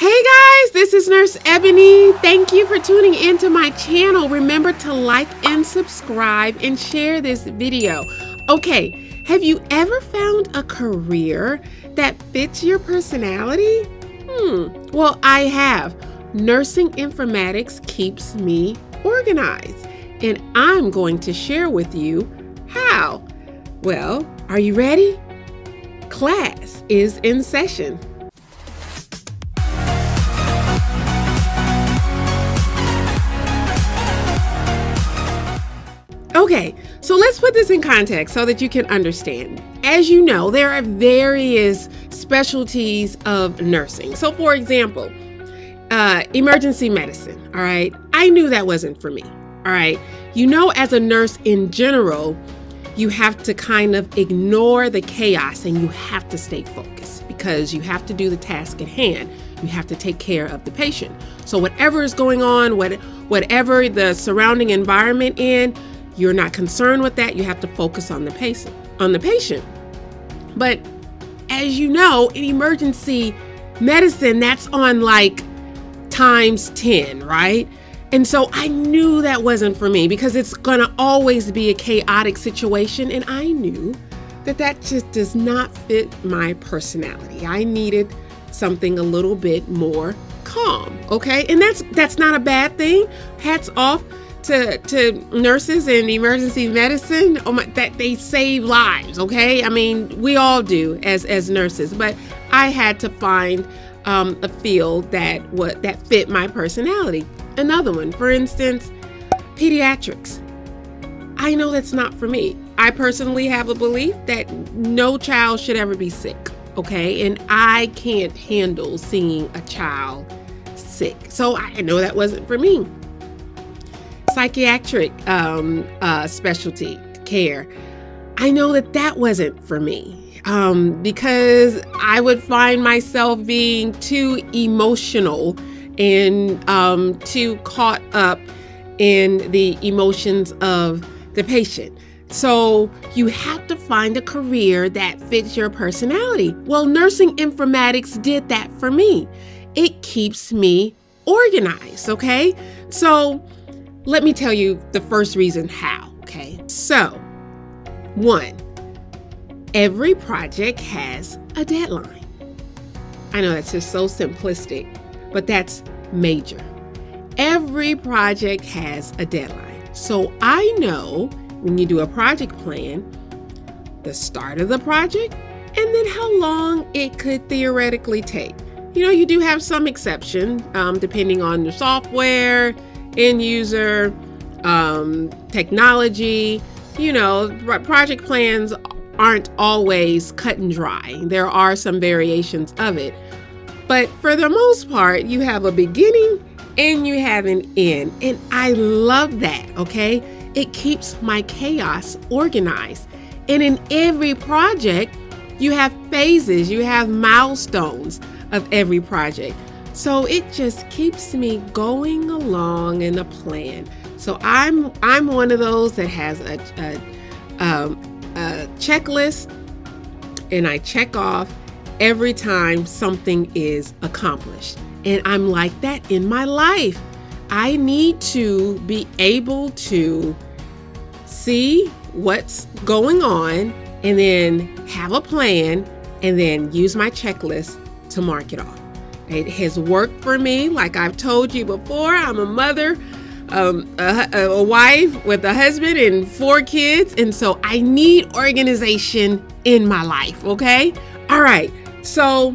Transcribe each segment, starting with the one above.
Hey guys, this is Nurse Ebony. Thank you for tuning into my channel. Remember to like and subscribe and share this video. Okay, have you ever found a career that fits your personality? Well, I have. Nursing Informatics keeps me organized, and I'm going to share with you how. Well, are you ready? Class is in session. Okay, so let's put this in context so that you can understand. As you know, there are various specialties of nursing. So for example, emergency medicine, all right? I knew that wasn't for me, all right? You know, as a nurse in general, you have to kind of ignore the chaos and you have to stay focused because you have to do the task at hand. You have to take care of the patient. So whatever is going on, whatever the surrounding environment in, you're not concerned with that. You have to focus on the patient. But as you know, in emergency medicine, that's on like times 10, right? And so I knew that wasn't for me because it's gonna always be a chaotic situation. And I knew that that just does not fit my personality. I needed something a little bit more calm, okay? And that's not a bad thing. Hats off to nurses in emergency medicine. Oh my, that they save lives, okay? I mean, we all do as nurses, but I had to find a field that fit my personality. Another one, for instance, pediatrics. I know that's not for me. I personally have a belief that no child should ever be sick, okay? And I can't handle seeing a child sick. So I know that wasn't for me. Psychiatric specialty care. I know that wasn't for me because I would find myself being too emotional and too caught up in the emotions of the patient. So you have to find a career that fits your personality. Well, nursing informatics did that for me. It keeps me organized, okay? So let me tell you the first reason how, okay? So, 1, every project has a deadline. I know that's just so simplistic, but that's major. Every project has a deadline. So I know when you do a project plan, the start of the project, and then how long it could theoretically take. You know, you do have some exception depending on your software, end user, technology. You know, project plans aren't always cut and dry. There are some variations of it. But for the most part, you have a beginning and you have an end. And I love that, okay? It keeps my chaos organized. And in every project, you have phases, you have milestones of every project. So it just keeps me going along in a plan. So I'm one of those that has a checklist, and I check off every time something is accomplished. And I'm like that in my life. I need to be able to see what's going on and then have a plan and then use my checklist to mark it off. It has worked for me. Like I've told you before, I'm a mother, a wife with a husband and 4 kids. And so I need organization in my life, okay? All right, so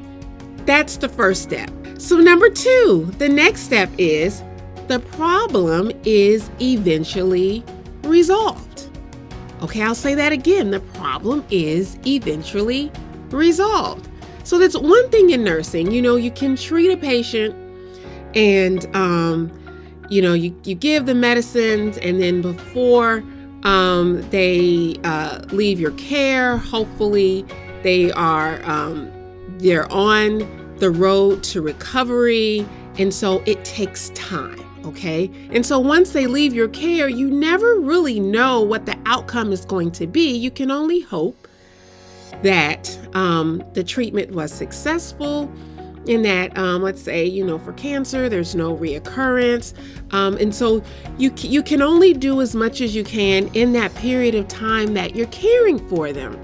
that's the first step. So number 2, the next step is the problem is eventually resolved. Okay, I'll say that again. The problem is eventually resolved. So that's one thing in nursing. You know, you can treat a patient and, you know, you give the medicines, and then before they leave your care, hopefully they're on the road to recovery. And so it takes time, okay? And so once they leave your care, you never really know what the outcome is going to be. You can only hope that the treatment was successful in that, let's say, for cancer, there's no reoccurrence. And so you can only do as much as you can in that period of time that you're caring for them.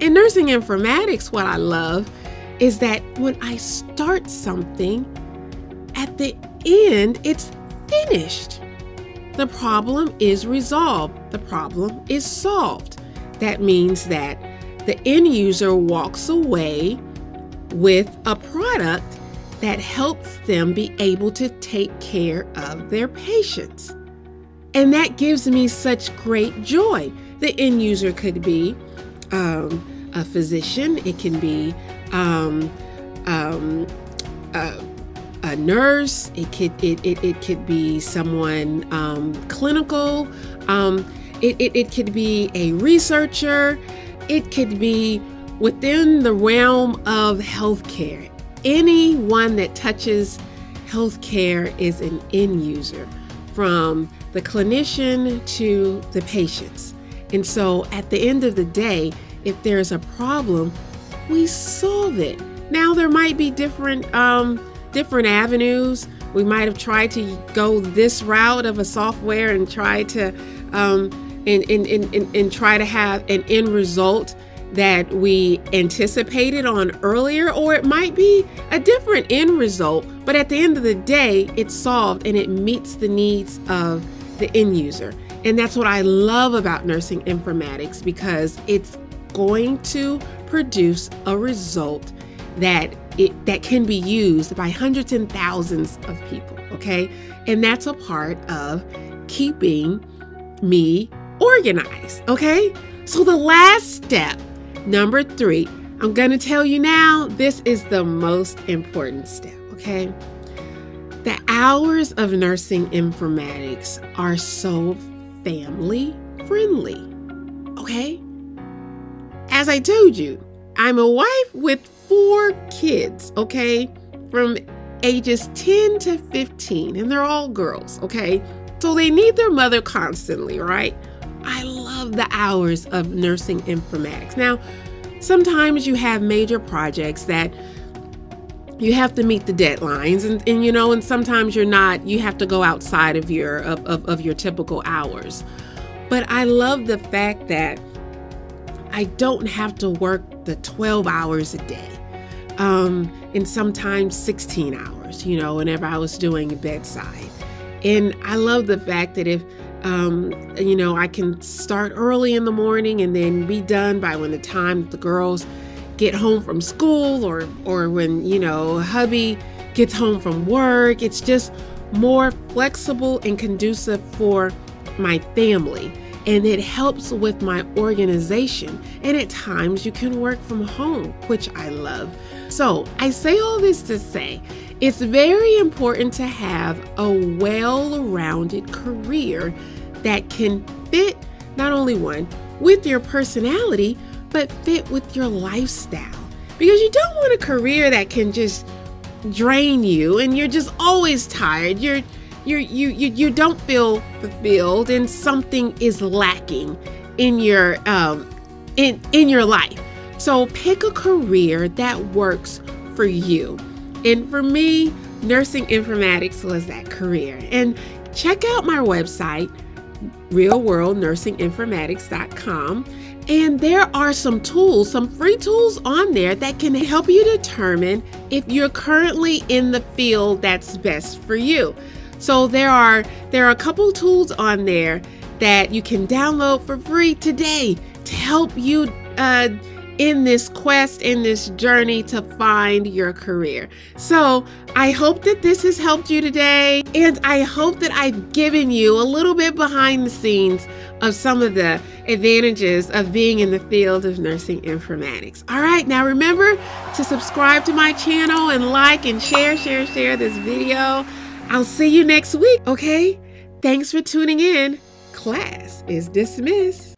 In nursing informatics, what I love is that when I start something, at the end, it's finished. The problem is resolved. The problem is solved. That means that the end user walks away with a product that helps them be able to take care of their patients. And that gives me such great joy. The end user could be a physician, it can be a nurse, it could be someone clinical, it could be a researcher, it could be within the realm of healthcare. Anyone that touches healthcare is an end user, from the clinician to the patients. And so at the end of the day, if there's a problem, we solve it. Now there might be different avenues. We might have tried to go this route of a software and try to and try to have an end result that we anticipated on earlier, or it might be a different end result, but at the end of the day, it's solved and it meets the needs of the end user. And that's what I love about nursing informatics, because it's going to produce a result that can be used by hundreds and thousands of people, okay? And that's a part of keeping me organized, okay? So the last step, number 3, I'm gonna tell you now, this is the most important step, okay? The hours of nursing informatics are so family friendly, okay? As I told you, I'm a wife with 4 kids, okay? From ages 10 to 15, and they're all girls, okay? So they need their mother constantly, right? I love the hours of nursing informatics. Now, sometimes you have major projects that you have to meet the deadlines, and sometimes you have to go outside of your typical hours. But I love the fact that I don't have to work the 12 hours a day, and sometimes 16 hours, whenever I was doing bedside. And I love the fact that if I can start early in the morning and then be done by when the time the girls get home from school, or when, hubby gets home from work. It's just more flexible and conducive for my family. And it helps with my organization. And at times you can work from home, which I love. So I say all this to say, it's very important to have a well-rounded career that can fit not only with your personality, but fit with your lifestyle. Because you don't want a career that can just drain you and you're just always tired. You don't feel fulfilled, and something is lacking in your life. So pick a career that works for you. And for me, nursing informatics was that career. And check out my website, realworldnursinginformatics.com. And there are some free tools on there that can help you determine if you're currently in the field that's best for you. So there are a couple tools on there that you can download for free today to help you in this quest, in this journey to find your career. So I hope that this has helped you today, and I hope that I've given you a little bit behind the scenes of some of the advantages of being in the field of nursing informatics. All right, now remember to subscribe to my channel and like and share this video. I'll see you next week, okay? Thanks for tuning in. Class is dismissed.